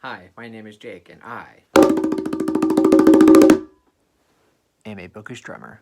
Hi, my name is Jake, and I am a bookish drummer.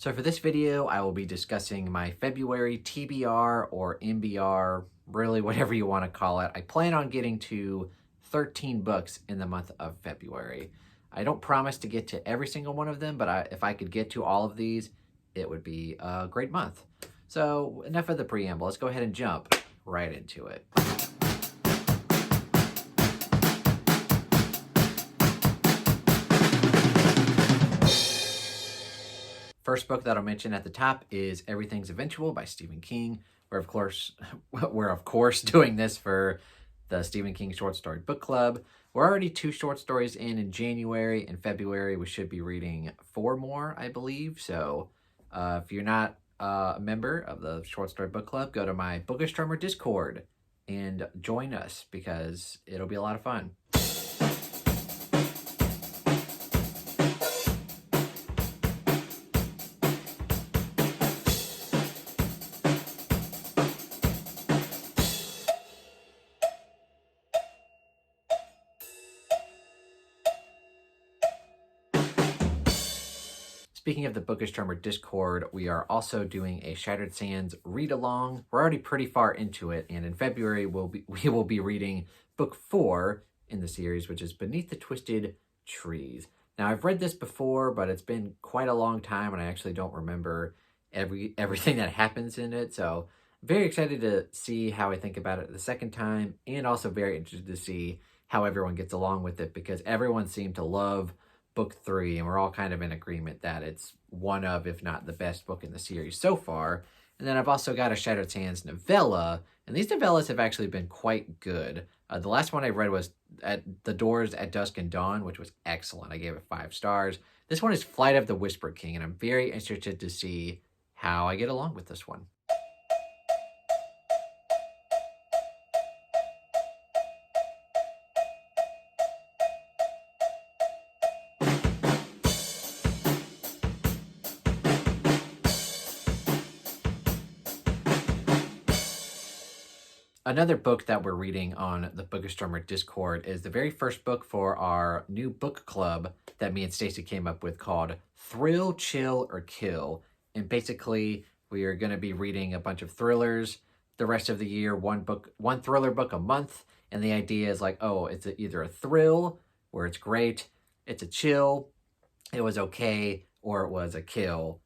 So for this video, I will be discussing my February TBR or MBR, really whatever you want to call it. I plan on getting to 13 books in the month of February. I don't promise to get to every single one of them, but if I could get to all of these, it would be a great month. So enough of the preamble. Let's go ahead and jump right into it. First book that I'll mention at the top is Everything's Eventual by Stephen King. We're of course doing this for the Stephen King Short Story Book Club. We're already 2 short stories in January. In February, we should be reading 4 more, I believe. So if you're not a member of the Short Story Book Club, go to my Bookish Drummer Discord and join us because it'll be a lot of fun. Speaking of the Bookish Drummer Discord, we are also doing a Shattered Sands read-along. We're already pretty far into it, and in February we will be reading book 4 in the series, which is Beneath the Twisted Trees. Now, I've read this before, but it's been quite a long time, and I actually don't remember everything that happens in it, so very excited to see how I think about it the second time, and also very interested to see how everyone gets along with it, because everyone seemed to love book 3, and we're all kind of in agreement that it's one of, if not the best book in the series so far. And then I've also got a Shattered Sands novella, and these novellas have actually been quite good. The last one I read was At the Doors at Dusk and Dawn, which was excellent. I gave it 5 stars. This one is Flight of the Whisper King, and I'm very interested to see how I get along with this one. Another book that we're reading on the Bookish Drummer Discord is the very first book for our new book club that me and Stacy came up with called Thrill, Chill, or Kill. And basically, we are going to be reading a bunch of thrillers the rest of the year, one thriller book a month. And the idea is like, oh, it's either a thrill, where it's great, it's a chill, it was okay, or it was a kill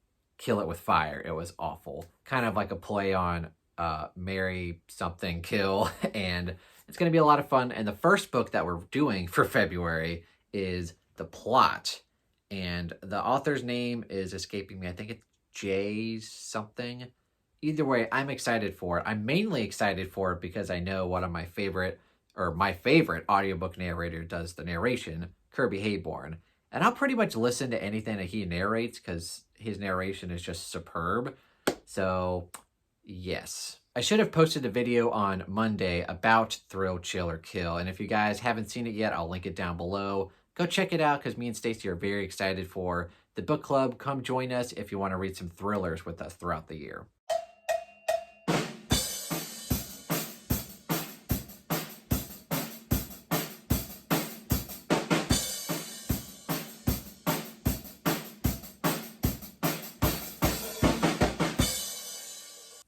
it with fire, it was awful. Kind of like a play on marry something kill, and it's going to be a lot of fun. And the first book that we're doing for February is The Plot, and the author's name is escaping me. I think it's Jay something. Either way, I'm excited for it. I'm mainly excited for it because I know one of my favorite audiobook narrator does the narration, Kirby Hayborn, and I'll pretty much listen to anything that he narrates because his narration is just superb. So yes. I should have posted a video on Monday about Thrill, Chill, or Kill, and if you guys haven't seen it yet, I'll link it down below. Go check it out because me and Stacy are very excited for the book club. Come join us if you want to read some thrillers with us throughout the year.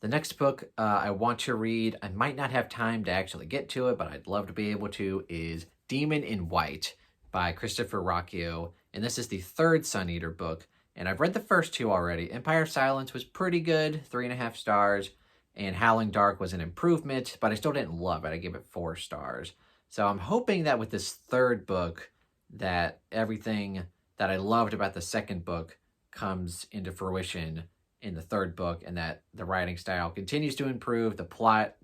The next book I want to read, I might not have time to actually get to it, but I'd love to be able to, is Demon in White by Christopher Rocchio. And this is the 3rd Sun Eater book. And I've read the first 2 already. Empire of Silence was pretty good, 3.5 stars. And Howling Dark was an improvement, but I still didn't love it. I gave it 4 stars. So I'm hoping that with this 3rd book, that everything that I loved about the 2nd book comes into fruition in the 3rd book, and that the writing style continues to improve, the plot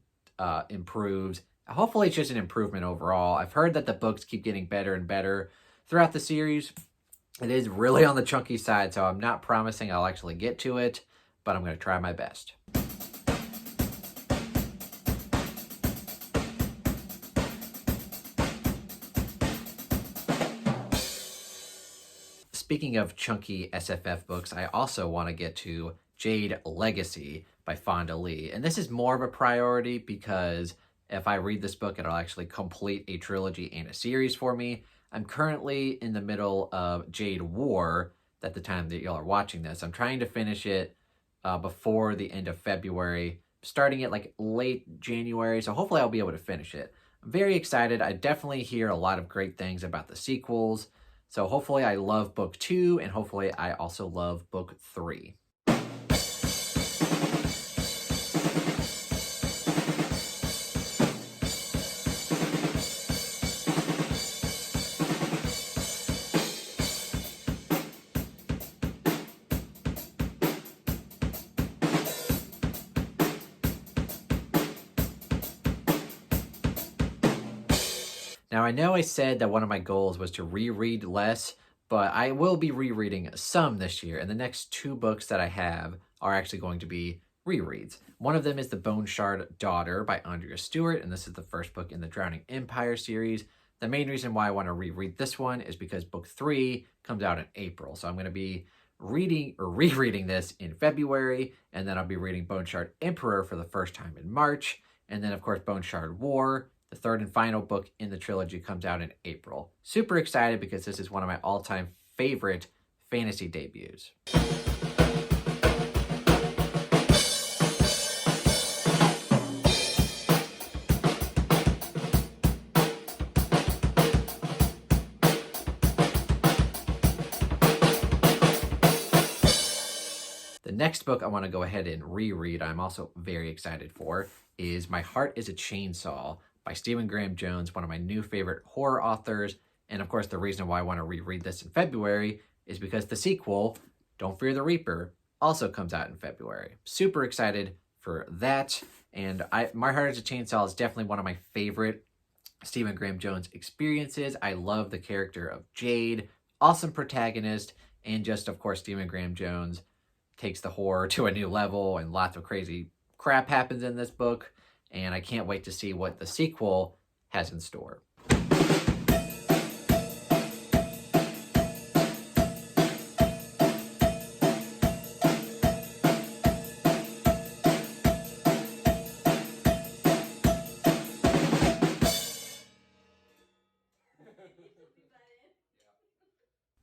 improves. Hopefully it's just an improvement overall. I've heard that the books keep getting better and better throughout the series, It is really on the chunky side, so I'm not promising I'll actually get to it, but I'm going to try my best. Speaking of chunky SFF books, I also want to get to Jade Legacy by Fonda Lee. And this is more of a priority because if I read this book, it'll actually complete a trilogy and a series for me. I'm currently in the middle of Jade War at the time that y'all are watching this. I'm trying to finish it before the end of February, starting it like late January. So hopefully I'll be able to finish it. I'm very excited. I definitely hear a lot of great things about the sequels. So hopefully I love book 2, and hopefully I also love book 3. Now, I know I said that one of my goals was to reread less, but I will be rereading some this year, and the next 2 books that I have are actually going to be rereads. One of them is The Bone Shard Daughter by Andrea Stewart, and this is the first book in the Drowning Empire series. The main reason why I want to reread this one is because book 3 comes out in April, so I'm going to be reading or rereading this in February, and then I'll be reading Bone Shard Emperor for the first time in March, and then of course Bone Shard War, the third and final book in the trilogy, comes out in April. Super excited because this is one of my all-time favorite fantasy debuts. The next book I want to go ahead and reread, I'm also very excited for, is My Heart is a Chainsaw by Stephen Graham Jones, one of my new favorite horror authors. And of course, the reason why I want to reread this in February is because the sequel, Don't Fear the Reaper, also comes out in February. Super excited for that. And My Heart is a Chainsaw is definitely one of my favorite Stephen Graham Jones experiences. I love the character of Jade, awesome protagonist, and just, of course, Stephen Graham Jones takes the horror to a new level, and lots of crazy crap happens in this book. And I can't wait to see what the sequel has in store.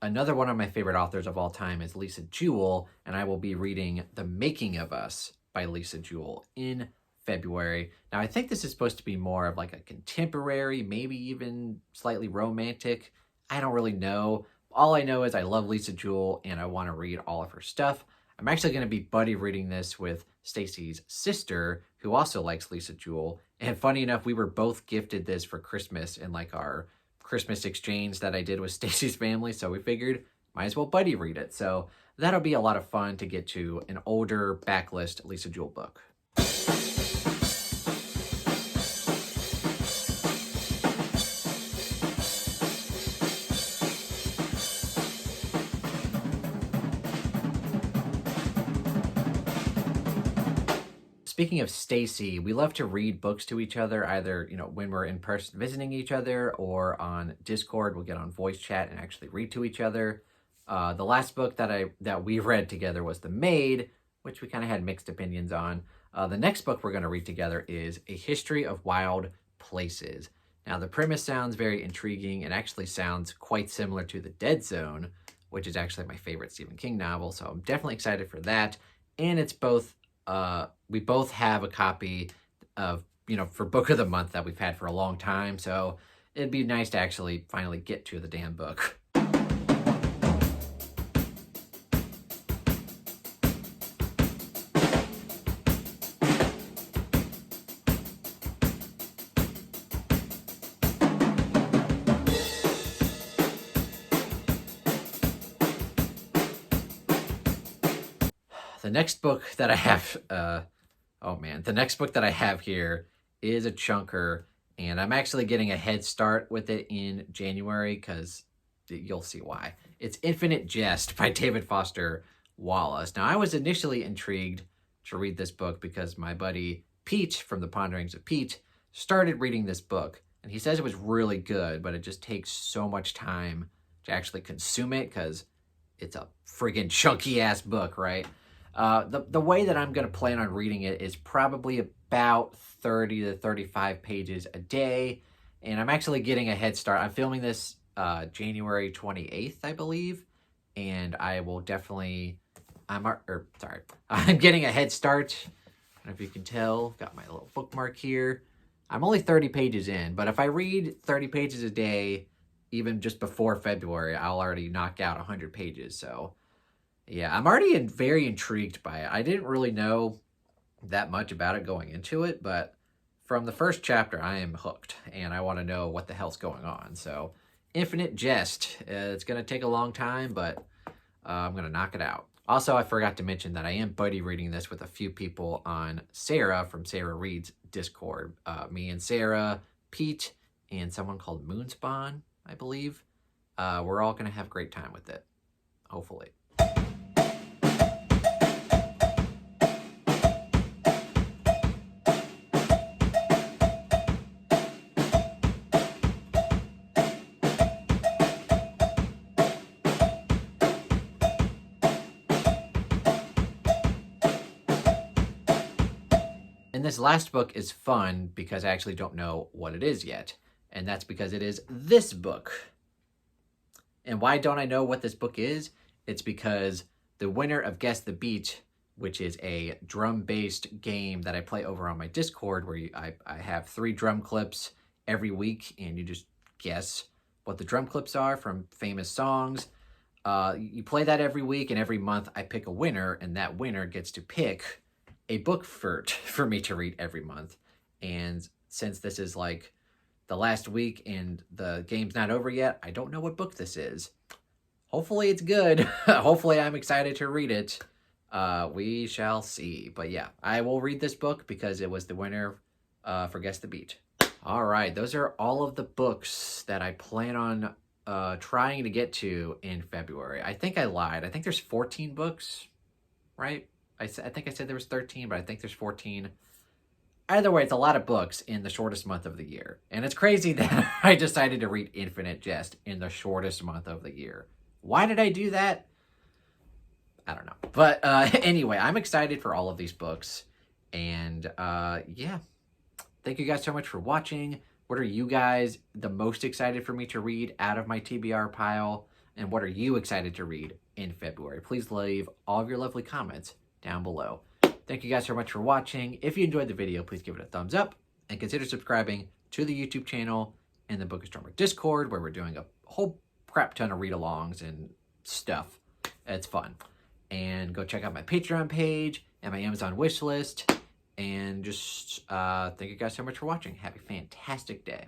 Another one of my favorite authors of all time is Lisa Jewell, and I will be reading The Making of Us by Lisa Jewell in February. Now, I think this is supposed to be more of like a contemporary, maybe even slightly romantic. I don't really know. All I know is I love Lisa Jewell and I want to read all of her stuff. I'm actually going to be buddy reading this with Stacy's sister, who also likes Lisa Jewell. And funny enough, we were both gifted this for Christmas in like our Christmas exchange that I did with Stacy's family. So we figured might as well buddy read it. So that'll be a lot of fun to get to an older backlist Lisa Jewell book. Speaking of Stacy, we love to read books to each other, either, when we're in person visiting each other or on Discord. We'll get on voice chat and actually read to each other. The last book that we read together was The Maid, which we kind of had mixed opinions on. The next book we're going to read together is A History of Wild Places. Now, the premise sounds very intriguing. It actually sounds quite similar to The Dead Zone, which is actually my favorite Stephen King novel. So I'm definitely excited for that. And it's both, we both have a copy of, for Book of the Month that we've had for a long time. So it'd be nice to actually finally get to the damn book. The next book that I have, the next book that I have here is a chunker, and I'm actually getting a head start with it in January because you'll see why. It's Infinite Jest by David Foster Wallace. Now, I was initially intrigued to read this book because my buddy Pete from the Ponderings of Pete started reading this book, and he says it was really good, but it just takes so much time to actually consume it because it's a friggin' chunky ass book, right? The way that I'm going to plan on reading it is probably about 30 to 35 pages a day, and I'm actually getting a head start. I'm filming this January 28th, I believe, and I will definitely, I'm getting a head start. I don't know if you can tell, got my little bookmark here. I'm only 30 pages in, but if I read 30 pages a day, even just before February, I'll already knock out 100 pages. So yeah, I'm already very intrigued by it. I didn't really know that much about it going into it, but from the first chapter, I am hooked, and I want to know what the hell's going on. So Infinite Jest. It's going to take a long time, but I'm going to knock it out. Also, I forgot to mention that I am buddy reading this with a few people on Sarah from Sarah Reads Discord. Me and Sarah, Pete, and someone called Moonspawn, I believe. We're all going to have a great time with it, hopefully. And this last book is fun because I actually don't know what it is yet. And that's because it is this book. And why don't I know what this book is? It's because the winner of Guess the Beat, which is a drum-based game that I play over on my Discord, where I have 3 drum clips every week, and you just guess what the drum clips are from famous songs. You play that every week, and every month I pick a winner, and that winner gets to pick a book for me to read every month. And since this is like the last week and the game's not over yet, I don't know what book this is. Hopefully it's good. Hopefully I'm excited to read it. We shall see. But yeah, I will read this book because it was the winner for Guess the Beat. All right, those are all of the books that I plan on trying to get to in February. I think I lied. I think there's 14 books, right? I think I said there was 13, but I think there's 14. Either way, it's a lot of books in the shortest month of the year. And it's crazy that I decided to read Infinite Jest in the shortest month of the year. Why did I do that? I don't know. But anyway, I'm excited for all of these books. And yeah, thank you guys so much for watching. What are you guys the most excited for me to read out of my TBR pile? And what are you excited to read in February? Please leave all of your lovely comments down below. Thank you guys so much for watching. If you enjoyed the video, please give it a thumbs up and consider subscribing to the YouTube channel and the Bookastromer Discord, where we're doing a whole crap ton of read-alongs and stuff. It's fun. And go check out my Patreon page and my Amazon wish list. And just thank you guys so much for watching. Have a fantastic day.